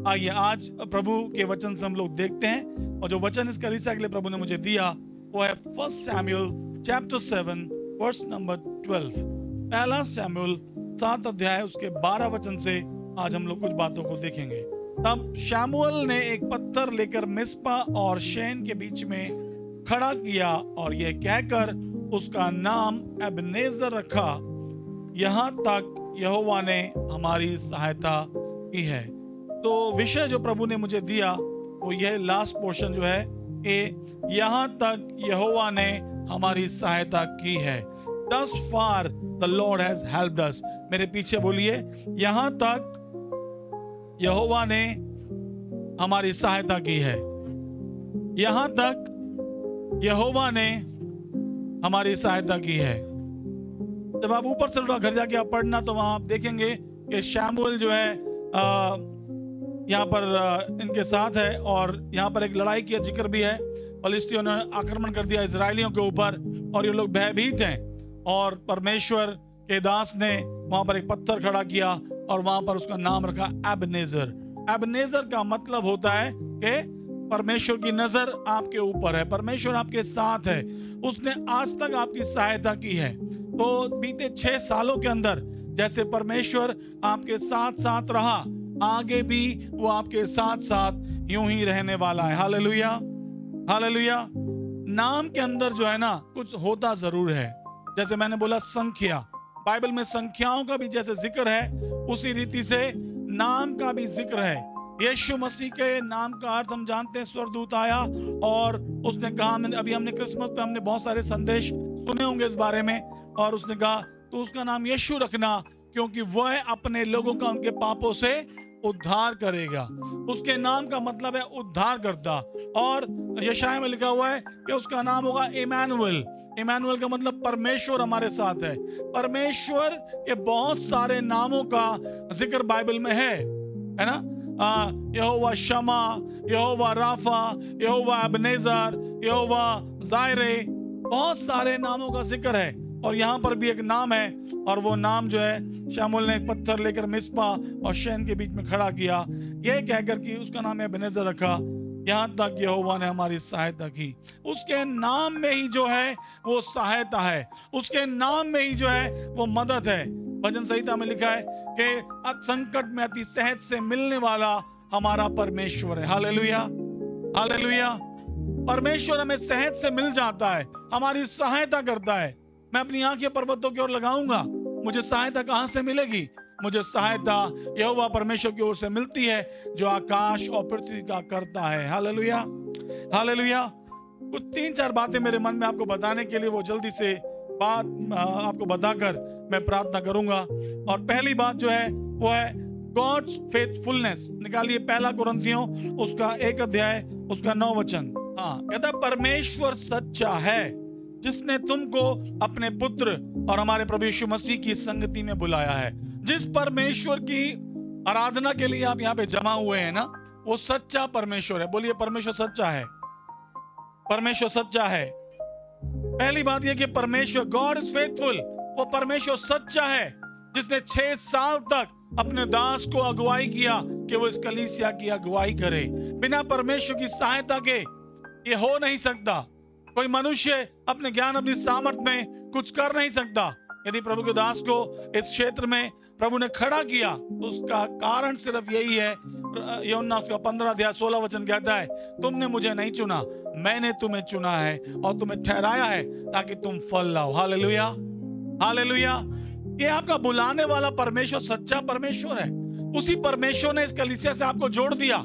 आइए आज प्रभु के वचन से हम लोग देखते हैं, और जो वचन इस कलीसिया के लिए प्रभु ने मुझे दिया वो है 1 सैमुएल चैप्टर 7 वर्स नंबर 12। पहला सैमुएल 7 अध्याय उसके 12 वचन से आज हम लोग कुछ बातों को देखेंगे। तब शमूएल ने एक पत्थर लेकर मिस्पा और शेन के बीच में खड़ा किया और यह कहकर उसका नाम एबनेजर रखा, यहाँ तक यहोवा ने हमारी सहायता की है। तो विषय जो प्रभु ने मुझे दिया वो यह लास्ट पोर्शन जो है, यहाँ तक यहोवा ने हमारी सहायता की है। Thus far the Lord has helped us। मेरे पीछे बोलिए, यहाँ तक यहोवा ने हमारी सहायता की है। यहाँ तक यहोवा ने हमारी सहायता की है। जब आप ऊपर से थोड़ा घर जाके आप पढ़ना तो वहां आप देखेंगे कि शमूएल जो है यहाँ पर इनके साथ है, और यहाँ पर एक लड़ाई की जिक्र भी है। फलिस्तियों ने आक्रमण कर दिया इजरायलियों के ऊपर और ये लोग भयभीत हैं, और परमेश्वर के दास ने वहां पर एक पत्थर खड़ा किया और वहां पर उसका नाम रखा एबनेजर। एबनेजर का मतलब होता है कि परमेश्वर की नजर आपके ऊपर है, परमेश्वर आपके साथ है, उसने आज तक आपकी सहायता की है। तो बीते 6 सालों के अंदर जैसे परमेश्वर आपके साथ साथ रहा, आगे भी वो आपके साथ साथ यूं ही रहने वाला है। Hallelujah, hallelujah. नाम के अंदर जो है ना कुछ होता जरूर है। जैसे मैंने बोला संख्या, बाइबल में संख्याओं का भी जैसे जिक्र है उसी रीति से नाम का भी जिक्र है। यीशु मसीह के नाम का अर्थ हम जानते हैं, स्वर्गदूत आया और उसने कहा, अभी हमने क्रिसमस पे हमने बहुत सारे संदेश सुने होंगे इस बारे में, और उसने कहा तो उसका नाम यीशु रखना क्योंकि वह अपने लोगों का उनके पापों से उद्धार करेगा। उसके नाम का मतलब है उद्धार करता। और यशाया में लिखा हुआ है कि उसका नाम होगा इमैनुअल। इमैनुअल का मतलब परमेश्वर हमारे साथ है। परमेश्वर के बहुत सारे नामों का जिक्र बाइबल में है ना। यहोवा शमा, यहोवा राफा, यहोवा एबनेजर, यहोवा जायरे, बहुत सारे नामों का जिक्र है। और यहाँ पर भी एक नाम है, और वो नाम जो है शमूएल ने एक पत्थर लेकर मिस्पा और शेन के बीच में खड़ा किया, यह कहकर कि उसका नाम एबनेजर रखा, यहाँ तक यहोवा ने हमारी सहायता की। उसके नाम में ही जो है वो सहायता है, उसके नाम में ही जो है वो मदद है। भजन संहिता में लिखा है कि संकट में अति सहज से मिलने वाला हमारा परमेश्वर है। Hallelujah, hallelujah. परमेश्वर हमें सहज से मिल जाता है, हमारी सहायता करता है। मैं अपनी आंखें पर्वतों की ओर लगाऊंगा, मुझे सहायता कहां से मिलेगी? मुझे सहायता यहोवा परमेश्वर की ओर से मिलती है जो आकाश और पृथ्वी का करता है। Hallelujah, hallelujah. कुछ 3-4 बातें मेरे मन में आपको बताने के लिए वो जल्दी से बात आपको बताकर मैं प्रार्थना करूंगा। और पहली बात जो है वो है गॉड्स फेथफुलनेस। निकालिए 1 कुरिन्थियों उसका 1 अध्याय उसका 9 वचन। हाँ, कहता परमेश्वर सच्चा है जिसने तुमको अपने पुत्र और हमारे प्रभु यीशु मसीह की संगति में बुलाया है। जिस परमेश्वर की आराधना के लिए आप यहाँ पे जमा हुए हैं ना, वो सच्चा परमेश्वर है। बोलिए परमेश्वर सच्चा है, परमेश्वर सच्चा है। पहली बात यह कि परमेश्वर गॉड इज फेथफुल, वो परमेश्वर सच्चा है जिसने 6 साल तक अपने दास को अगुवाई किया कि वो इस कलीसिया की अगुवाई करे। बिना परमेश्वर की सहायता के ये हो नहीं सकता। कोई मनुष्य अपने ज्ञान अपनी सामर्थ में कुछ कर नहीं सकता। यदि प्रभु के दास को इस क्षेत्र में प्रभु ने खड़ा किया तो उसका कारण सिर्फ यही है। यूहन्ना उसका 15 अध्याय 16 वचन कहता है, तुमने मुझे नहीं चुना, मैंने तुम्हें चुना है और तुम्हें ठहराया है ताकि तुम फल लाओ। Hallelujah, hallelujah. ये आपका बुलाने वाला परमेश्वर सच्चा परमेश्वर है। उसी परमेश्वर ने इस कलीसिया से आपको जोड़ दिया,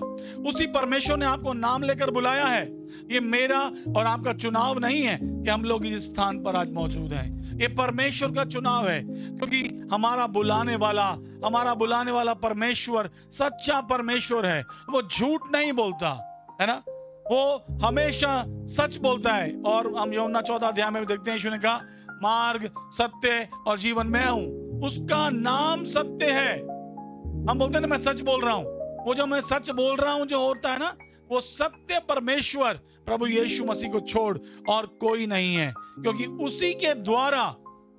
उसी परमेश्वर ने आपको नाम लेकर बुलाया है। ये मेरा और आपका चुनाव नहीं है कि हम लोग इस स्थान पर आज मौजूद हैं। ये परमेश्वर का चुनाव है, क्योंकि हमारा बुलाने वाला परमेश्वर सच्चा परमेश्वर है। वो झूठ नहीं बोलता है ना, वो हमेशा सच बोलता है। और हम यूहन्ना 14 अध्याय में देखते हैं, यीशु ने कहा मार्ग, सत्य और जीवन मैं हूं। उसका नाम सत्य है। हम बोलते हैं ना मैं सच बोल रहा हूं, वो जो मैं सच बोल रहा हूं जो होता है ना, वो सत्य परमेश्वर प्रभु यीशु मसीह को छोड़ और कोई नहीं है। क्योंकि उसी के द्वारा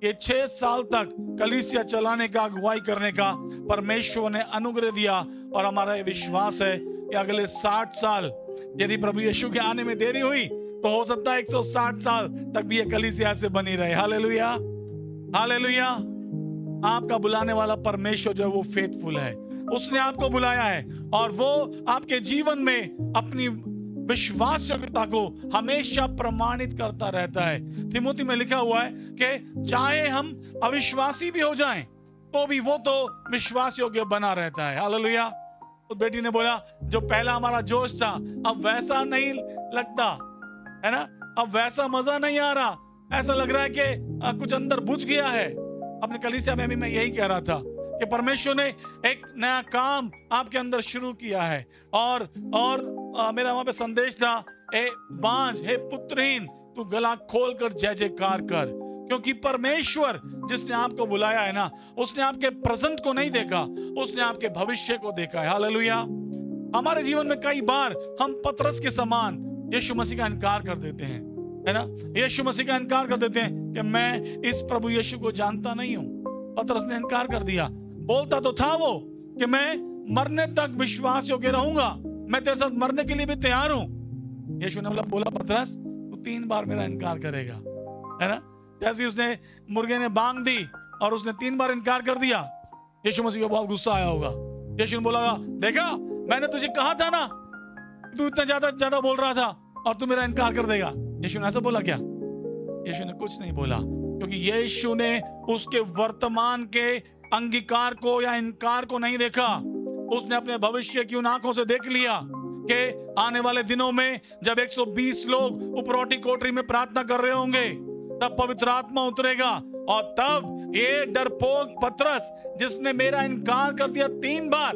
ये 6 साल तक कलीसिया चलाने का, अगुवाई करने का परमेश्वर ने अनुग्रह दिया और हमारा ये विश्वास है कि अगले 60 साल यदि प्रभु यीशु के आने में देरी हुई तो हो सकता है 160 साल तक भी ये कलीसिया से बनी रहे। Hallelujah, hallelujah. आपका बुलाने वाला परमेश्वर जो है वो फेथफुल है। उसने आपको बुलाया है और वो आपके जीवन में अपनी विश्वास योग्यता को हमेशा प्रमाणित करता रहता है। तिमोथी में लिखा हुआ है कि चाहे हम अविश्वासी भी हो जाएं तो भी वो तो विश्वास योग्य बना रहता है। हालेलुया। तो बेटी ने बोला जो पहला हमारा जोश था अब वैसा नहीं लगता है ना, अब वैसा मजा नहीं आ रहा, ऐसा लग रहा है कि कुछ अंदर बुझ गया है। अपने कलीसिया में भी मैं यही कह रहा था कि परमेश्वर ने एक नया काम आपके अंदर शुरू किया है और मेरा वहां पे संदेश था, ए बांझ, हे पुत्रहीन, तू गला खोलकर जय जयकार कर, क्योंकि परमेश्वर जिसने आपको बुलाया है ना, उसने आपके प्रेजेंट को नहीं देखा, उसने आपके भविष्य को देखा है। हालेलुया। हमारे जीवन में कई बार हम पतरस के समान यीशु मसीह का इनकार कर देते हैं, है ना। यीशु मसीह का इनकार कर देते हैं कि मैं इस प्रभु यीशु को जानता नहीं हूं। पतरस ने इनकार कर दिया। बोलता तो था वो कि मैं मरने तक विश्वास योग्य रहूंगा, मैं तेरे साथ मरने के लिए भी तैयार हूं। यीशु ने बोला पतरस तू 3 बार मेरा इनकार करेगा, है ना। जैसे उसने मुर्गे ने बांग दी और उसने 3 बार इनकार कर दिया, यीशु मसीह को बहुत गुस्सा आया होगा। यीशु ने बोला देखा मैंने तुझे कहा था ना, तू इतना ज्यादा बोल रहा था और तू मेरा इनकार कर देगा। यीशु ने ऐसा बोला क्या? यीशु ने कुछ नहीं बोला, क्योंकि यीशु ने उसके वर्तमान के अंगीकार को या इनकार को नहीं देखा। उसने अपने भविष्य की उन आंखों से देख लिया कि आने वाले दिनों में जब 120 लोग उपरोटी कोठरी में प्रार्थना कर रहे होंगे तब पवित्र आत्मा उतरेगा और तब ये डरपोक पतरस जिसने मेरा इनकार कर दिया 3 बार,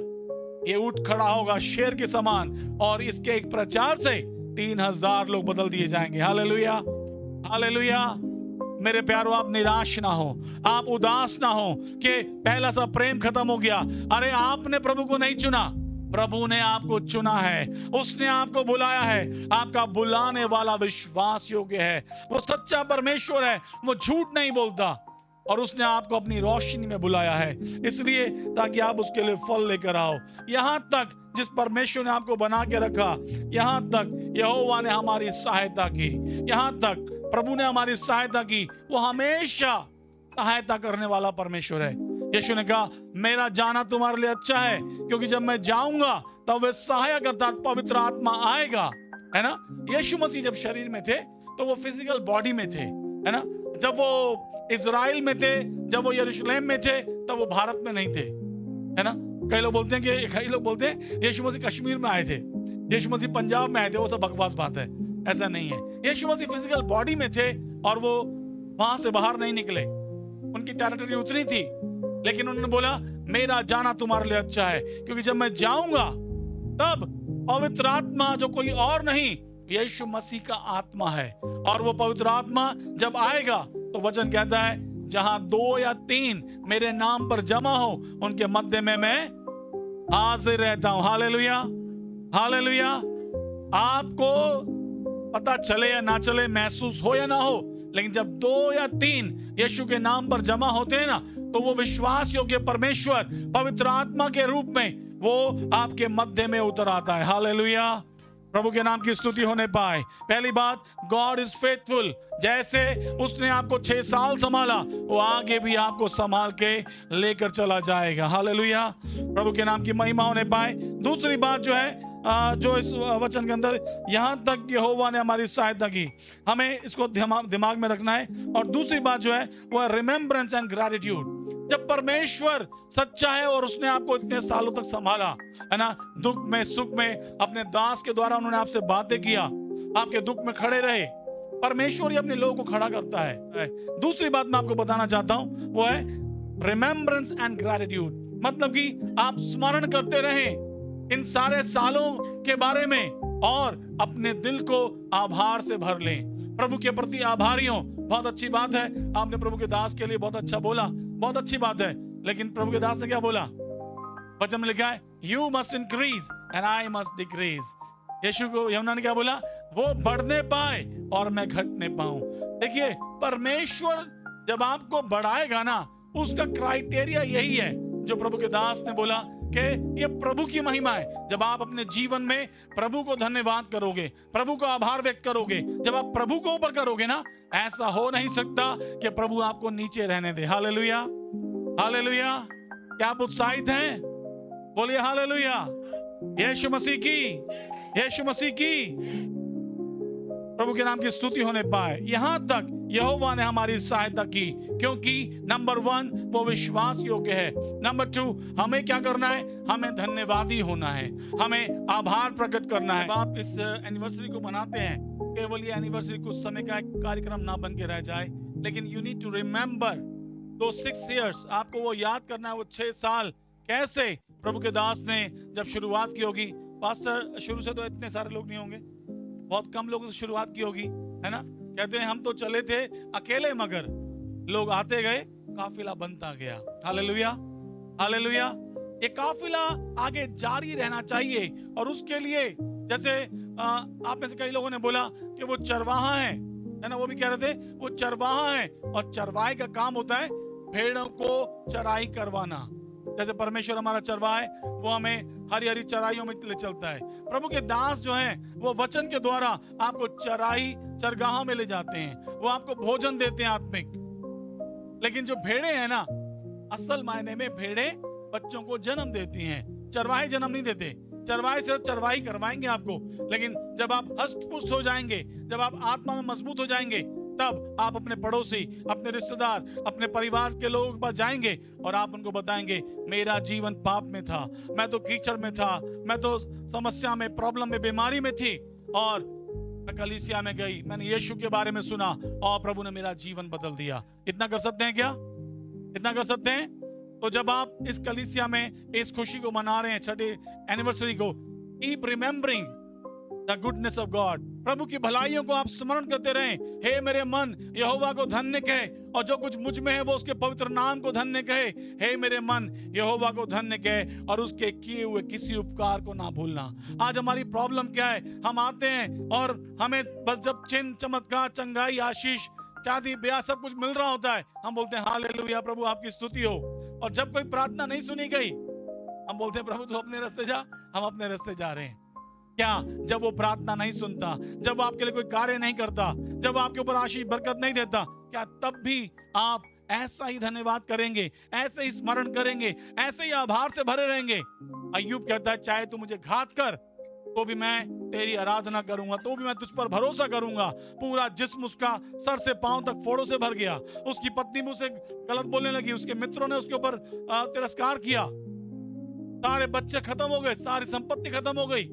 ये उठ खड़ा होगा शेर के समान और इसके एक प्रचार से 3000 लोग बदल दिए जाएंगे। Hallelujah, hallelujah. मेरे प्यारों, आप निराश ना हो, आप उदास ना हो कि पहला सा प्रेम खत्म हो गया। अरे आपने प्रभु को नहीं चुना, प्रभु ने आपको चुना है, उसने आपको बुलाया है। आपका बुलाने वाला विश्वास योग्य है, वो सच्चा परमेश्वर है, वो झूठ नहीं बोलता और उसने आपको अपनी रोशनी में बुलाया है, इसलिए ताकि आप उसके लिए फल लेकर आओ। यहां तक जिस परमेश्वर ने आपको बना के रखा, यहां तक यहोवा ने हमारी सहायता की, यहां तक प्रभु ने हमारी सहायता की। वो हमेशा सहायता करने वाला परमेश्वर है। यीशु ने कहा मेरा जाना तुम्हारे लिए अच्छा है, क्योंकि जब मैं जाऊंगा तब वह सहायक अर्थात पवित्र आत्मा आएगा, है ना। यीशु मसीह जब शरीर में थे तो वो फिजिकल बॉडी में थे, है ना। जब वो इजराइल में थे, जब वो यरूशलेम में थे, तब वो भारत में नहीं थे, है ना। कई लोग बोलते हैं यीशु मसीह कश्मीर में आए थे, यीशु मसीह पंजाब में आए थे, वो सब बकवास बात है, ऐसा नहीं है। यीशु मसीह फिजिकल बॉडी में थे और वो वहां से बाहर नहीं निकले, उनकी टेरिटरी उतनी थी, लेकिन उन्होंने बोला मेरा जाना तुम्हारे लिए अच्छा है, क्योंकि जब मैं जाऊंगा तब पवित्र आत्मा जो कोई और नहीं, यीशु मसीह का आत्मा है, और वो पवित्र आत्मा जब आएगा तो वचन कहता है जहां 2 या 3 मेरे नाम पर जमा हो उनके मध्य में मैं हाजिर रहता हूं। Hallelujah, hallelujah. आपको पता चले या ना चले, महसूस हो या ना हो, लेकिन जब 2 या 3 यीशु के नाम पर जमा होते हैं ना, तो वो विश्वास योग्य परमेश्वर पवित्र आत्मा के रूप में वो आपके मध्य में उतर आता है। हालेलुया, प्रभु के नाम की स्तुति होने पाए। पहली बात, गॉड इज फेथफुल। जैसे उसने आपको 6 साल संभाला, वो आगे भी आपको संभाल के लेकर चला जाएगा। हालेलुया, प्रभु के नाम की महिमा होने पाए। दूसरी बात जो है, जो इस वचन के अंदर यहां तक यहोवा ने हमारी सहायता की, हमें इसको दिमाग में रखना है। और दूसरी बात जो है वो है रिमेम्बरेंस एंड ग्रैटिट्यूड। जब परमेश्वर सच्चा है और उसने आपको इतने सालों तक संभाला, है ना, दुख में सुख में अपने दास के द्वारा उन्होंने आपसे बातें किया, आपके दुख में खड़े रहे, परमेश्वर ही अपने लोगों को खड़ा करता है। दूसरी बात मैं आपको बताना चाहता हूं वो है रिमेम्बरेंस एंड ग्रैटिट्यूड। मतलब कि आप स्मरण करते रहें इन सारे सालों के बारे में और अपने दिल को आभार से भर लें, प्रभु के प्रति आभारी हो। बहुत अच्छी बात है, आपने प्रभु के दास के लिए बहुत अच्छा बोला, बहुत अच्छी बात है, लेकिन प्रभु के दास ने क्या बोला? वचन में लिखा है you must increase and I must decrease. यीशु को यूहन्ना ने क्या बोला? वो बढ़ने पाए और मैं घटने पाऊं। देखिए, परमेश्वर जब आपको बढ़ाएगा ना, उसका क्राइटेरिया यही है जो प्रभु के दास ने बोला, कि ये प्रभु की महिमा है। जब आप अपने जीवन में प्रभु को धन्यवाद करोगे, प्रभु को आभार व्यक्त करोगे, जब आप प्रभु को ऊपर करोगे ना, ऐसा हो नहीं सकता कि प्रभु आपको नीचे रहने दे। Hallelujah, hallelujah. क्या आप उत्साहित हैं? बोलिए हालेलुया। यीशु मसीह की, यीशु मसीह की, प्रभु के नाम की स्तुति होने पाए। यहां तक यहोवा ने हमारी सहायता की, क्योंकि नंबर 1 वो विश्वास योग्य है। नंबर 2 हमें क्या करना है? हमें धन्यवादी होना है, हमें आभार प्रकट करना है। आप इस एनिवर्सरी को मनाते हैं, केवल ये एनिवर्सरी कुछ समय का एक कार्यक्रम ना बन के रह जाए, लेकिन यू नीड टू रिमेंबर दो 6 इयर्स। आपको वो याद करना है, वो 6 साल कैसे प्रभु के दास ने जब शुरुआत की होगी। पास्टर, शुरू से तो इतने सारे लोग नहीं होंगे, बहुत कम लोगों से शुरुआत की होगी, है ना। कहते हैं हम तो चले थे अकेले, मगर लोग आते गए, काफिला बनता गया। Hallelujah, hallelujah. ये काफिला आगे जारी रहना चाहिए, और उसके लिए जैसे आप में से कई लोगों ने बोला कि वो चरवाहा है ना, वो भी कह रहे थे वो चरवाहा है, और चरवाहे का काम होता है भेड़ों को चराई करवाना। जैसे परमेश्वर हमारा चरवाहा है, वो हमें हरी हरी चराइयों में ले चलता है। प्रभु के दास जो हैं, वो वचन के द्वारा आपको चराई चरगाहों में ले जाते हैं, वो आपको भोजन देते हैं आत्मिक। लेकिन जो भेड़े हैं ना, असल मायने में भेड़े बच्चों को जन्म देती हैं, चरवाहे जन्म नहीं देते। चरवाहे सिर्फ चरवाही करवाएंगे आपको, लेकिन जब आप हष्ट पुष्ट हो जाएंगे, जब आप आत्मा में मजबूत हो जाएंगे, तब आप अपने पड़ोसी, अपने रिश्तेदार, अपने परिवार के लोगों के पास जाएंगे और आप उनको बताएंगे, मेरा जीवन पाप में था, मैं तो कीचड़ में था, मैं तो समस्या में, प्रॉब्लम में, बीमारी में थी, और मैं कलीसिया में गई, मैंने यीशु के बारे में सुना और प्रभु ने मेरा जीवन बदल दिया। इतना कर सकते हैं क्या? इतना कर सकते हैं? तो जब आप इस कलीसिया में इस खुशी को मना रहे हैं, 6th एनिवर्सरी को, keep remembering the goodness of God. प्रभु की भलाइयों को आप स्मरण करते रहें। हे मेरे मन यहोवा को धन्य कहे, और जो कुछ मुझ में है वो उसके पवित्र नाम को धन्य कहे। हे मेरे मन यहोवा को धन्य कहे, और उसके किए हुए किसी उपकार को ना भूलना। आज हमारी प्रॉब्लम क्या है? हम आते हैं और हमें बस जब चिन्ह, चमत्कार, चंगाई, आशीष, शादी, ब्याह सब कुछ मिल रहा होता है, हम बोलते हैं हालेलुया, प्रभु आपकी स्तुति हो। और जब कोई प्रार्थना नहीं सुनी गई, हम बोलते हैं प्रभु तू अपने रास्ते जा, हम अपने रास्ते जा रहे हैं। क्या? जब वो प्रार्थना नहीं सुनता, जब आपके लिए कोई कार्य नहीं करता, जब आपके ऊपर आशीष बरकत नहीं देता, क्या तब भी आप ऐसा ही धन्यवाद करेंगे, ऐसे ही स्मरण करेंगे, ऐसे ही आभार से भरे रहेंगे? अय्यूब कहता है, चाहे तू मुझे घात कर तो भी मैं तेरी आराधना करूंगा, तो भी मैं तुझ पर भरोसा करूंगा। पूरा जिस्म उसका सर से पांव तक फोड़ों से भर गया। उसकी पत्नी भी उसे गलत बोलने लगी, उसके मित्रों ने उसके ऊपर तिरस्कार किया, सारे बच्चे खत्म हो गए, सारी संपत्ति खत्म हो गई।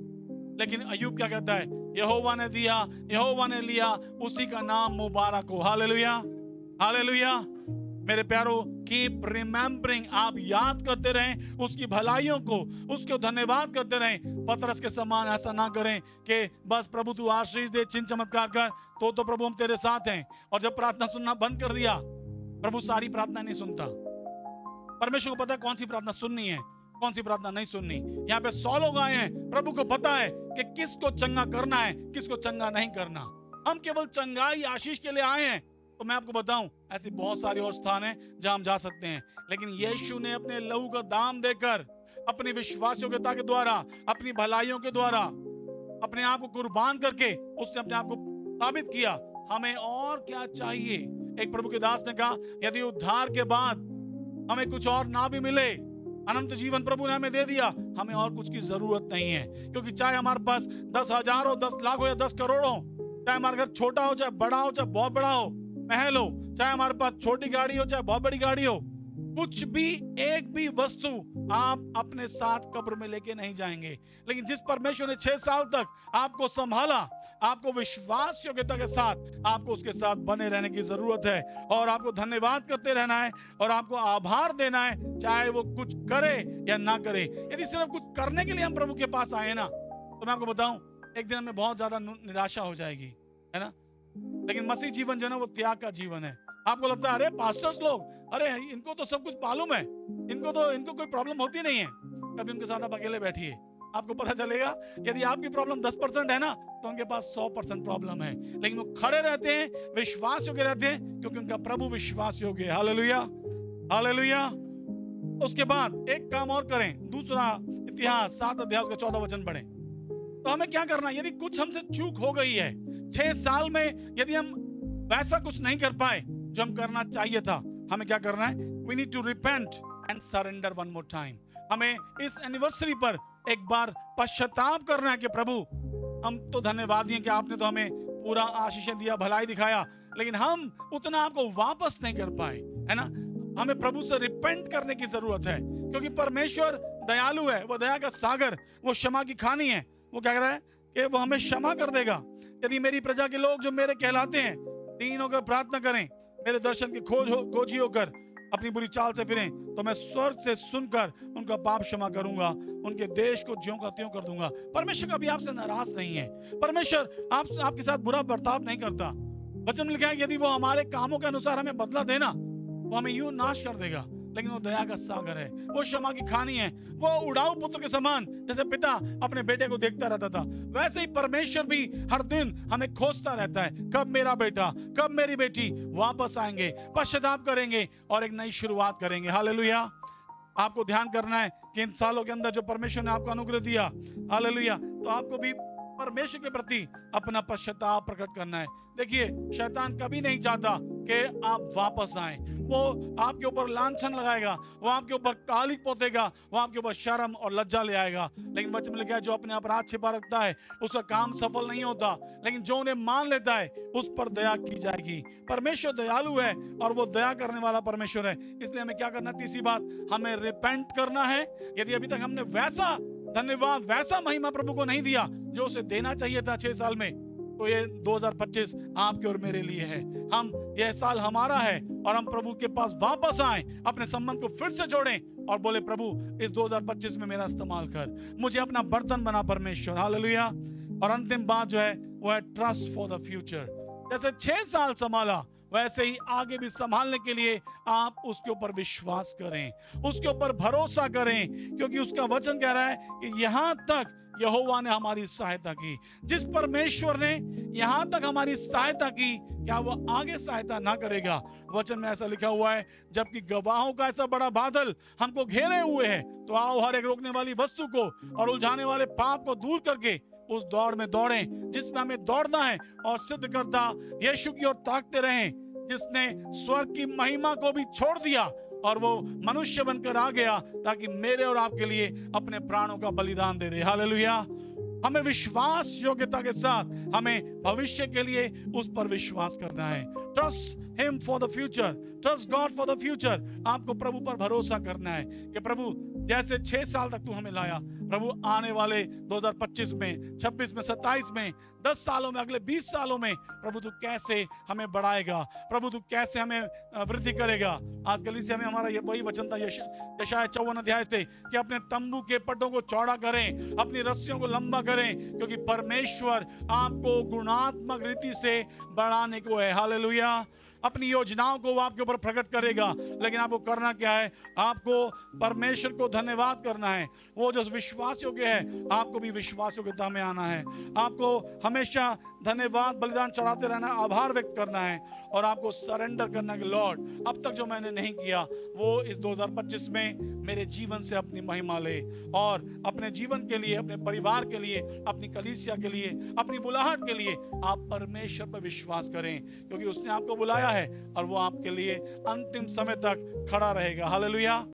लेकिन अय्यूब क्या कहता है? यहोवा ने दिया, यहोवा ने लिया, उसी का नाम मुबारक हो। Hallelujah, hallelujah. मेरे प्यारो, कीप रिमेंबरिंग, आप याद करते रहें उसकी भलाइयों को, उसको धन्यवाद करते रहें। पतरस के समान ऐसा ना करें कि बस प्रभु तू आशीष दे, चिन्ह चमत्कार कर, तो प्रभु हम तेरे साथ हैं, और जब प्रार्थना सुनना बंद कर दिया, प्रभु सारी प्रार्थना नहीं सुनता। परमेश्वर को पता है कौन सी प्रार्थना सुननी है, कौन सी प्रार्थना नहीं सुननी। यहाँ पे 100 लोग आए हैं, प्रभु को पता है कि किसको चंगा करना है, किसको चंगा नहीं करना। हम केवल चंगाई, आशीष के लिए आए हैं। तो मैं आपको बताऊं, ऐसी बहुत सारी और स्थान हैं जहां हम जा सकते हैं, लेकिन यीशु ने अपने लहू का दाम देकर, अपनी विश्वास योग्यता के द्वारा, अपनी भलाइयों के द्वारा, अपने आप को कुर्बान करके उसने अपने आप को साबित किया। हमें और क्या चाहिए? एक प्रभु के दास ने कहा, यदि उद्धार के बाद हमें कुछ और ना भी मिले, अनंत जीवन प्रभु ने हमें दे दिया, हमें और कुछ की जरूरत नहीं है। क्योंकि चाहे हमारे पास 10,000 हो, 10 लाख हो या 10 करोड़ हो, चाहे हमारा घर छोटा हो, चाहे बड़ा हो, चाहे बहुत बड़ा हो, महल हो, चाहे हमारे पास छोटी गाड़ी हो, चाहे बहुत बड़ी गाड़ी हो, कुछ भी, एक भी वस्तु आप अपने साथ कब्र में लेके नहीं जाएंगे। लेकिन जिस परमेश्वर ने 6 साल तक आपको संभाला, आपको विश्वास योग्यता के साथ, आपको उसके साथ बने रहने की जरूरत है, और आपको धन्यवाद करते रहना है, और आपको आभार देना है, चाहे वो कुछ करे या ना करे। यदि सिर्फ कुछ करने के लिए हम प्रभु के पास आए ना, तो मैं आपको बताऊं, एक दिन हमें बहुत ज्यादा निराशा हो जाएगी, है ना। लेकिन मसीह जीवन जो है वो त्याग का जीवन है। आपको लगता है अरे पास्टर्स लोग, अरे इनको तो सब कुछ मालूम है, इनको कोई प्रॉब्लम होती नहीं है। कभी उनके साथ आप अकेले बैठिए, आपको पता चलेगा यदि आपकी प्रॉब्लम 10% है ना, तो उनके पास 100% प्रॉब्लम है। लेकिन वो खड़े रहते हैं, विश्वास योग्य रहते हैं, क्योंकि उनका प्रभु विश्वास योग्य है। Hallelujah, hallelujah. उसके बाद एक काम और करें, दूसरा इतिहास 7 अध्याय उसका 14 वचन पढ़ें। तो हमें क्या करना है? यदि कुछ हमसे चूक हो गई है 6 साल में, यदि हम वैसा कुछ नहीं कर पाए जो हम करना चाहिए था, हमें क्या करना है? We need to repent and surrender one more time. हमें इस एनिवर्सरी पर एक बार पश्चाताप करना है कि प्रभु, हम तो धन्यवाद हैं कि आपने तो हमें पूरा आशीषें दिया, भलाई दिखाया, लेकिन हम उतना आपको वापस नहीं कर पाए, है ना? हमें प्रभु से रिपेंट करने की जरूरत है, क्योंकि परमेश्वर दयालु है, वो दया का सागर, वो क्षमा की खानी है। वो क्या कह रहा है कि वो हमें क्षमा कर देगा। यदि मेरी प्रजा के लोग जो मेरे कहलाते हैं दीन होकर प्रार्थना करें, मेरे दर्शन के खोजी होकर अपनी बुरी चाल से फिरें, तो मैं स्वर्ग से सुनकर उनका पाप क्षमा करूंगा, उनके देश को ज्यों का त्यों कर दूंगा। परमेश्वर कभी आपसे नाराज नहीं है। परमेश्वर आपके साथ बुरा बर्ताव नहीं करता। वचन में लिखा है यदि वो हमारे कामों के अनुसार हमें बदला देना, वो हमें यूं नाश कर देगा, लेकिन वो दया का सागर है, वो क्षमा की खानी है। वो उड़ाऊ पुत्र के समान, जैसे पिता अपने बेटे को देखता रहता था, वैसे ही परमेश्वर भी हर दिन हमें खोजता रहता है, कब मेरा बेटा, कब मेरी बेटी वापस आएंगे, पश्चाताप करेंगे और एक नई शुरुआत करेंगे। हालेलुया। आपको ध्यान करना है कि इन सालों के अंदर जो परमेश्वर ने आपको अनुग्रह दिया, हालेलुया, तो आपको भी परमेश्वर के प्रति अपना पश्चाताप प्रकट करना है। देखिए, शैतान कभी नहीं चाहता कि आप वापस आए। वो आपके ऊपर लांछन लगाएगा, वो आपके ऊपर कालिक पोतेगा, वो आपके ऊपर शर्म और लज्जा ले आएगा। लेकिन वचन में लिखा है जो अपने अपराध छिपा रखता है उसका काम सफल नहीं होता, लेकिन जो उन्हें मान लेता है उस पर दया की जाएगी। परमेश्वर दयालु है और वो दया करने वाला परमेश्वर है। इसलिए हमें क्या करना है? तीसरी बात, हमें रिपेंट करना है। यदि अभी तक हमने वैसा धन्यवाद, वैसा महिमा प्रभु को नहीं दिया जो उसे देना चाहिए था 6 साल में, तो ये 2025 आपके और मेरे लिए है। हम, यह साल हमारा है और हम प्रभु के पास वापस आए, अपने संबंध को फिर से जोड़ें और बोले प्रभु इस 2025 में मेरा इस्तेमाल कर, मुझे अपना बर्तन बना परमेश्वर। हालेलुया। और अंतिम बात जो है वो है ट्रस्ट फॉर द फ्यूचर। जैसे 6 साल संभाला, वैसे ही आगे भी संभालने के लिए आप उसके ऊपर विश्वास करें, उसके ऊपर भरोसा करें, क्योंकि उसका वचन कह रहा है कि यहां तक यहोवा ने हमारी सहायता की। जिस परमेश्वर ने यहां तक हमारी सहायता की, क्या वो आगे सहायता ना करेगा? वचन में ऐसा लिखा हुआ है, जबकि गवाहों का ऐसा बड़ा बादल हमको घेरे हुए है, तो आओ हर एक रोकने वाली वस्तु को और उलझाने वाले पाप को दूर करके उस दौड़ में दौड़ें जिसमें हमें दौड़ना है, और सिद्ध करता यीशु की ओर ताकते रहें, जिसने स्वर्ग की महिमा को भी छोड़ दिया और वो मनुष्य बनकर आ गया ताकि मेरे और आपके लिए अपने प्राणों का बलिदान दे दे। हालेलुया। हमें विश्वास योग्यता के साथ हमें भविष्य के लिए उस पर विश्वास करना है। Trust him for the future, trust God for the future. आपको प्रभु पर भरोसा करना है कि प्रभु जैसे 6 साल तक तू हमें लाया, प्रभु आने वाले 2025 में, 26 में, 27 में, 10 सालों में, अगले 20 सालों में प्रभु तू कैसे हमें बढ़ाएगा, प्रभु तू कैसे हमें वृद्धि करेगा। आज कलीसिया में हमारा ये वही वचन था यशायाह 54 अध्याय से कि अपने तंबू के पट्टों को चौड़ा करें, अपनी रस्सियों को लंबा करें, क्योंकि परमेश्वर आपको गुणात्मक रीति से बढ़ाने को है। हालेलुया। अपनी योजनाओं को वो आपके ऊपर प्रकट करेगा, लेकिन आपको करना क्या है? आपको परमेश्वर को धन्यवाद करना है। वो जो विश्वास योग्य है, आपको भी विश्वास योग्यता में आना है। आपको हमेशा धन्यवाद बलिदान चढ़ाते रहना, आभार व्यक्त करना है, और आपको सरेंडर करना है कि लॉर्ड, अब तक जो मैंने नहीं किया वो इस 2025 में मेरे जीवन से अपनी महिमा ले, और अपने जीवन के लिए, अपने परिवार के लिए, अपनी कलीसिया के लिए, अपनी बुलाहट के लिए आप परमेश्वर पर विश्वास करें, क्योंकि उसने आपको बुलाया है और वो आपके लिए अंतिम समय तक खड़ा रहेगा। हालेलुया।